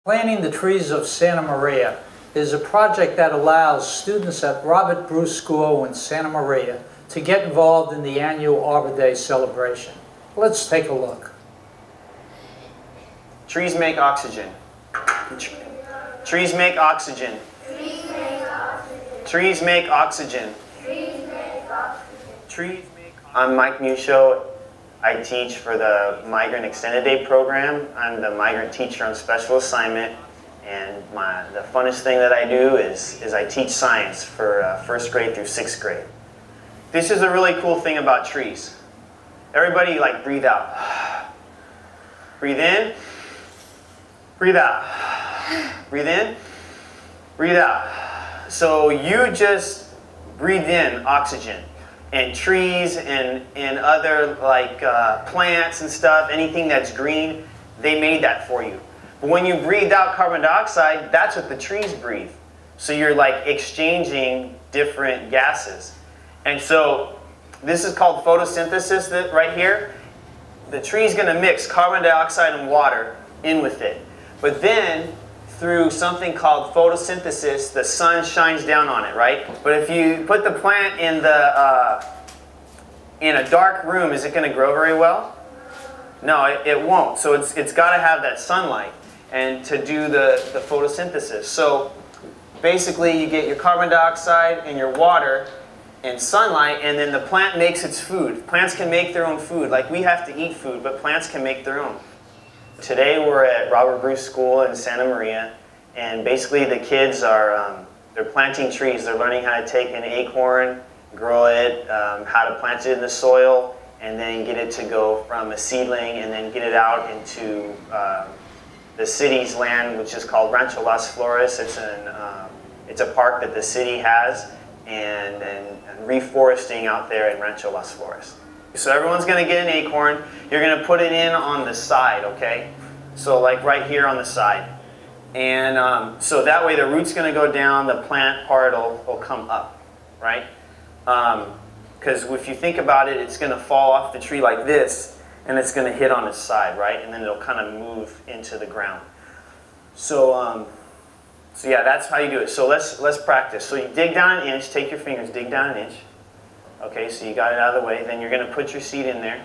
Planting the Trees of Santa Maria is a project that allows students at Robert Bruce School in Santa Maria to get involved in the annual Arbor Day celebration. Let's take a look. Trees make oxygen. Trees make oxygen. Trees make oxygen. Trees make. I'm Mike Musho. I teach for the Migrant Extended Day program. I'm the migrant teacher on special assignment, and the funnest thing that I do is I teach science for first grade through sixth grade. This is a really cool thing about trees. Everybody, like, breathe out. Breathe in. Breathe out. Breathe in. Breathe out. So you just breathe in oxygen. And trees and other, like, plants and stuff, anything that's green, they made that for you. But when you breathe out carbon dioxide, that's what the trees breathe. So you're, like, exchanging different gases. And so this is called photosynthesis right here. The tree's going to mix carbon dioxide and water in with it. But then, through something called photosynthesis, the sun shines down on it, right? But if you put the plant in a dark room, is it going to grow very well? No, it won't. So it's got to have that sunlight and to do the photosynthesis. So basically, you get your carbon dioxide and your water and sunlight, and then the plant makes its food. Plants can make their own food. Like, we have to eat food, but plants can make their own. Today we're at Robert Bruce School in Santa Maria, and basically the kids are they're planting trees. They're learning how to take an acorn, grow it, how to plant it in the soil, and then get it to go from a seedling and then get it out into the city's land, which is called Rancho Las Flores. It's a park that the city has, and reforesting out there in Rancho Las Flores. So everyone's going to get an acorn. You're going to put it in on the side, okay? So like right here on the side. And so that way the root's going to go down, the plant part will come up, right? Because if you think about it, it's going to fall off the tree like this, and it's going to hit on its side, right? And then it'll kind of move into the ground. So, so yeah, that's how you do it. So let's practice. So you dig down an inch, take your fingers, dig down an inch. Okay, so you got it out of the way. Then you're going to put your seed in there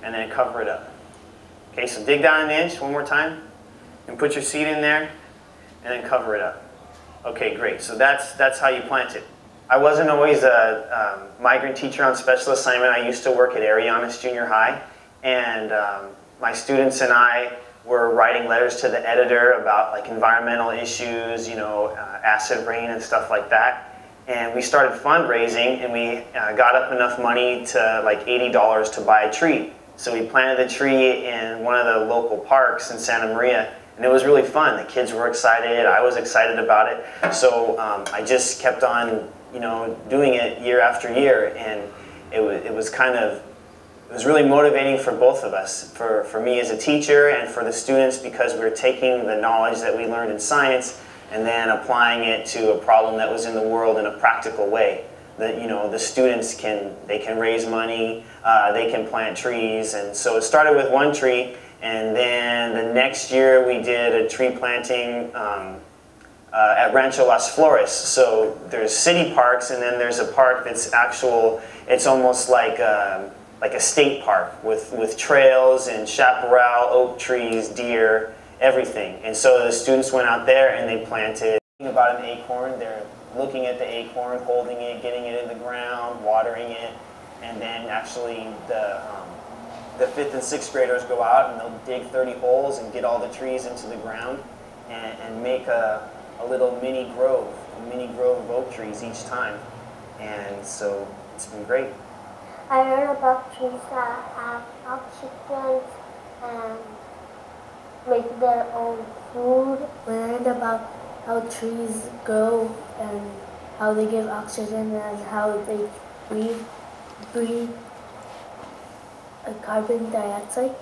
and then cover it up. Okay, so dig down an inch one more time and put your seed in there and then cover it up. Okay, great. So that's how you plant it. I wasn't always a migrant teacher on special assignment. I used to work at Arianes Junior High, and my students and I were writing letters to the editor about, like, environmental issues, you know, acid rain and stuff like that. And we started fundraising, and we got up enough money to, like, $80 to buy a tree. So we planted the tree in one of the local parks in Santa Maria, and it was really fun. The kids were excited. I was excited about it. So I just kept on, you know, doing it year after year, and it was really motivating for both of us, for me as a teacher and for the students, because we were taking the knowledge that we learned in science and then applying it to a problem that was in the world in a practical way. That, you know, the students can raise money, they can plant trees, and so it started with one tree, and then the next year we did a tree planting at Rancho Las Flores. So there's city parks, and then there's a park that's it's almost like a state park with trails and chaparral, oak trees, deer, everything. And so the students went out there and they planted. About an acorn, they're looking at the acorn, holding it, getting it in the ground, watering it, and then actually the 5th and 6th graders go out and they'll dig 30 holes and get all the trees into the ground and make a little mini grove of oak trees each time. And so it's been great. I learned about trees that have oxygen and make their own food. We learned about how trees grow and how they give oxygen and how they breathe carbon dioxide.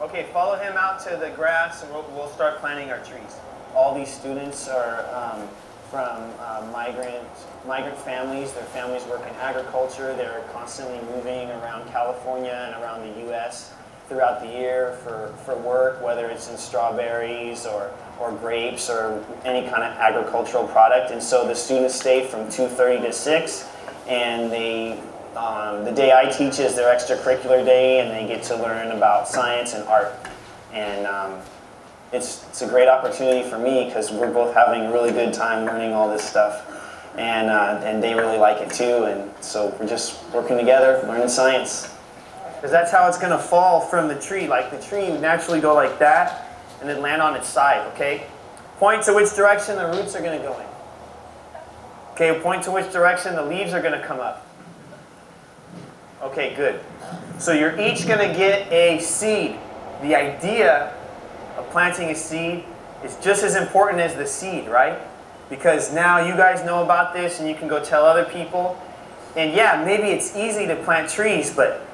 Okay, follow him out to the grass, and we'll start planting our trees. All these students are from migrant families. Their families work in agriculture. They're constantly moving around California and around the U.S. throughout the year for work, whether it's in strawberries or grapes or any kind of agricultural product. And so the students stay from 2:30 to 6, and the day I teach is their extracurricular day, and they get to learn about science and art. And it's a great opportunity for me because we're both having a really good time learning all this stuff. And they really like it too, and so we're just working together, learning science. Because that's how it's going to fall from the tree. Like the tree would naturally go like that, and then land on its side, okay? Point to which direction the roots are going to go in. Okay, point to which direction the leaves are going to come up. Okay, good. So you're each going to get a seed. The idea of planting a seed is just as important as the seed, right? Because now you guys know about this and you can go tell other people. And yeah, maybe it's easy to plant trees, but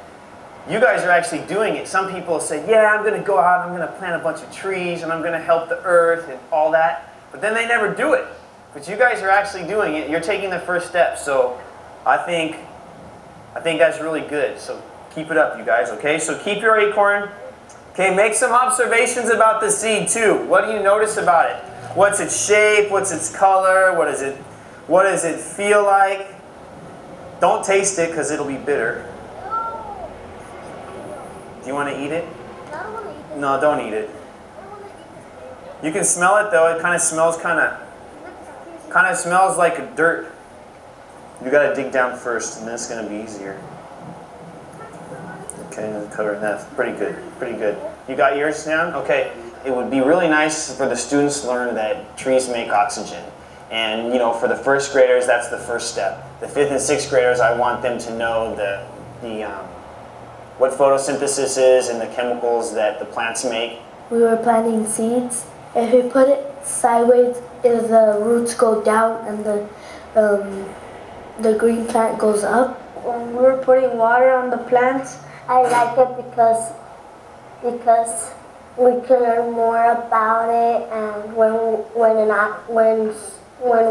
you guys are actually doing it. Some people say, yeah, I'm going to go out, I'm going to plant a bunch of trees, and I'm going to help the earth and all that. But then they never do it. But you guys are actually doing it. You're taking the first step. So I think that's really good. So keep it up, you guys, okay? So keep your acorn. Okay, make some observations about the seed too. What do you notice about it? What's its shape? What's its color? What does it feel like? Don't taste it because it'll be bitter. Do you want to eat it? I don't want to eat this. No, don't eat it. I want to eat this. You can smell it though. It kind of smells smells like dirt. You got to dig down first, and then it's going to be easier. Okay, cover that. Pretty good. Pretty good. You got yours down? Okay. It would be really nice for the students to learn that trees make oxygen. And, you know, for the first graders, that's the first step. The 5th and 6th graders, I want them to know what photosynthesis is and the chemicals that the plants make. We were planting seeds. If you put it sideways, the roots go down and the green plant goes up. When we were putting water on the plants, I like it because we can learn more about it, and when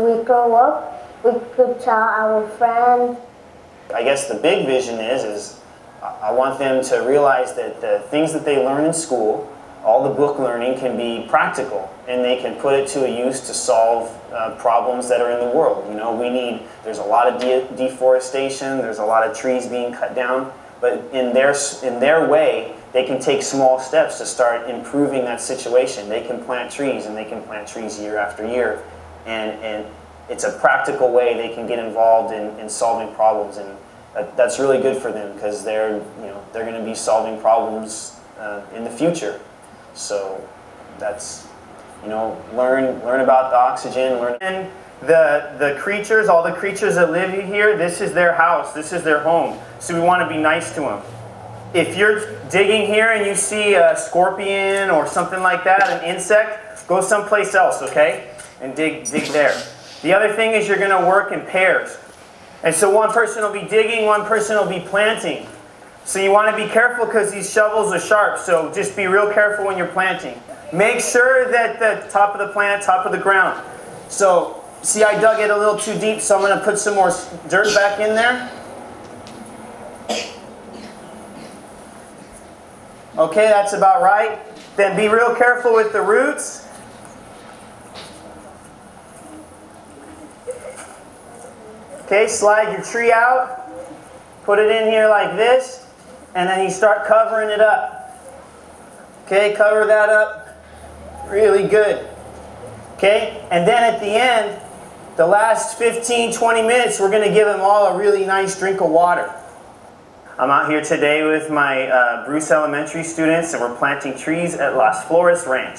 we grow up, we could tell our friends. I guess the big vision is I want them to realize that the things that they learn in school, all the book learning, can be practical, and they can put it to a use to solve problems that are in the world. You know, there's a lot of deforestation, there's a lot of trees being cut down, but in their way, they can take small steps to start improving that situation. They can plant trees, and they can plant trees year after year, and it's a practical way they can get involved in solving problems, and that's really good for them because they're going to be solving problems in the future. So that's, learn about the oxygen, and the creatures, all the creatures that live here, this is their house, this is their home. So we want to be nice to them. If you're digging here and you see a scorpion or something like that, an insect, go someplace else, okay? And dig there. The other thing is you're going to work in pairs. And so one person will be digging, one person will be planting. So you want to be careful because these shovels are sharp, so just be real careful when you're planting. Make sure that the top of the plant, top of the ground. So, see, I dug it a little too deep, so I'm going to put some more dirt back in there. Okay, that's about right. Then be real careful with the roots. Okay, slide your tree out. Put it in here like this. And then you start covering it up. Okay, cover that up. Really good. Okay, and then at the end, the last 15-20 minutes, we're going to give them all a really nice drink of water. I'm out here today with my Bruce Elementary students, and we're planting trees at Las Flores Ranch.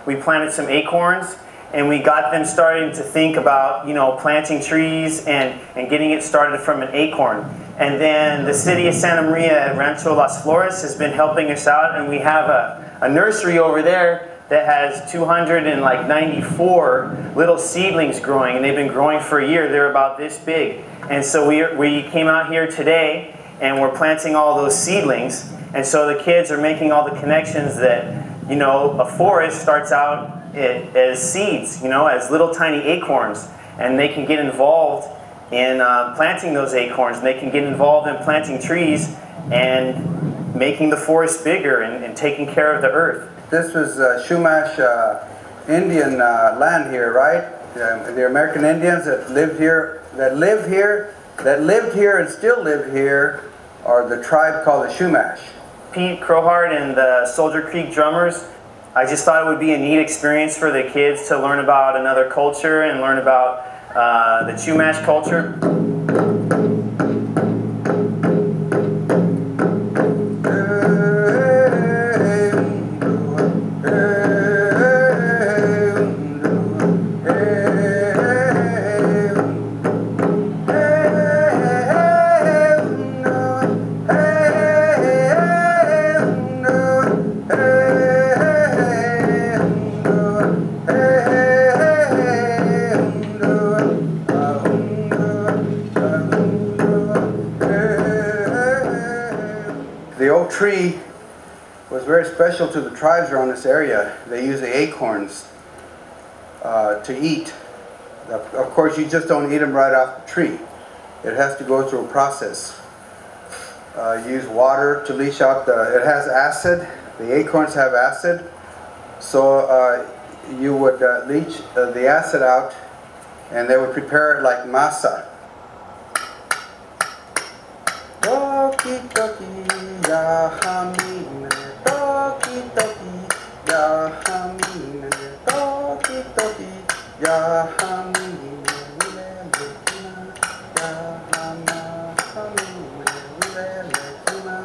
We planted some acorns, and we got them starting to think about, planting trees and getting it started from an acorn. And then the city of Santa Maria at Rancho Las Flores has been helping us out, and we have a nursery over there that has 294 little seedlings growing, and they've been growing for a year. They're about this big. And so we came out here today, and we're planting all those seedlings. And so the kids are making all the connections that, a forest starts out as seeds, as little tiny acorns. And they can get involved in planting those acorns. And they can get involved in planting trees and making the forest bigger and taking care of the earth. This was Chumash Indian land here, right? The American Indians that lived here and still live here are the tribe called the Chumash. Pete Crowhart and the Soldier Creek Drummers, I just thought it would be a neat experience for the kids to learn about another culture and learn about the Chumash culture. The oak tree was very special to the tribes around this area. They use the acorns to eat. Of course, you just don't eat them right off the tree. It has to go through a process. Use water to leach out it has acid. The acorns have acid. So you would leach the acid out, and they would prepare it like masa. Toki toki ya hamine, toki toki ya hamine, toki toki ya hamine, ulele kina ya hama hamine, ulele kina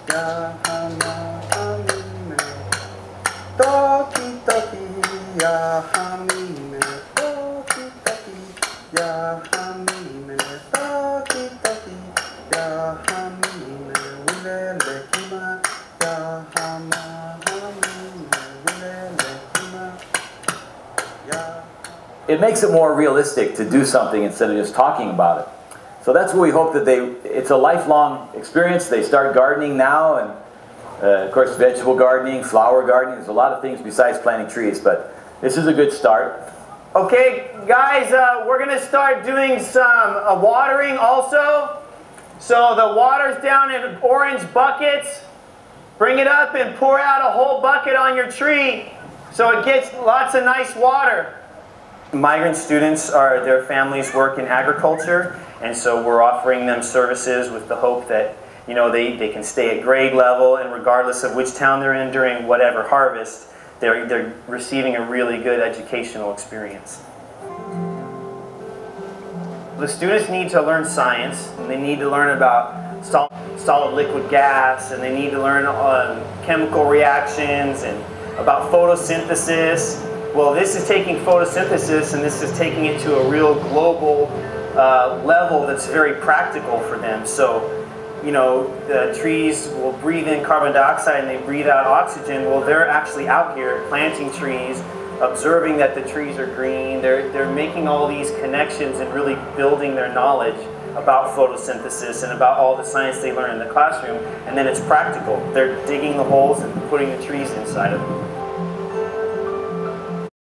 ya hama hamine, toki toki ya hamine, toki toki ya hamine, toki toki ya hamine, ulele kina ya hama hamine, ulele kina ya. It makes it more realistic to do something instead of just talking about it. So that's what we hope that it's a lifelong experience. They start gardening now, and of course vegetable gardening, flower gardening. There's a lot of things besides planting trees, but this is a good start. Okay, guys, we're going to start doing some watering also. So the water's down in orange buckets. Bring it up and pour out a whole bucket on your tree so it gets lots of nice water. Migrant students, their families work in agriculture, and so we're offering them services with the hope that they can stay at grade level, and regardless of which town they're in during whatever harvest, they're receiving a really good educational experience. The students need to learn science, and they need to learn about solid liquid gas, and they need to learn chemical reactions and about photosynthesis. Well, this is taking photosynthesis and this is taking it to a real global level that's very practical for them. So, the trees will breathe in carbon dioxide and they breathe out oxygen. Well, they're actually out here planting trees, observing that the trees are green. They're making all these connections and really building their knowledge about photosynthesis and about all the science they learn in the classroom. And then it's practical. They're digging the holes and putting the trees inside of them.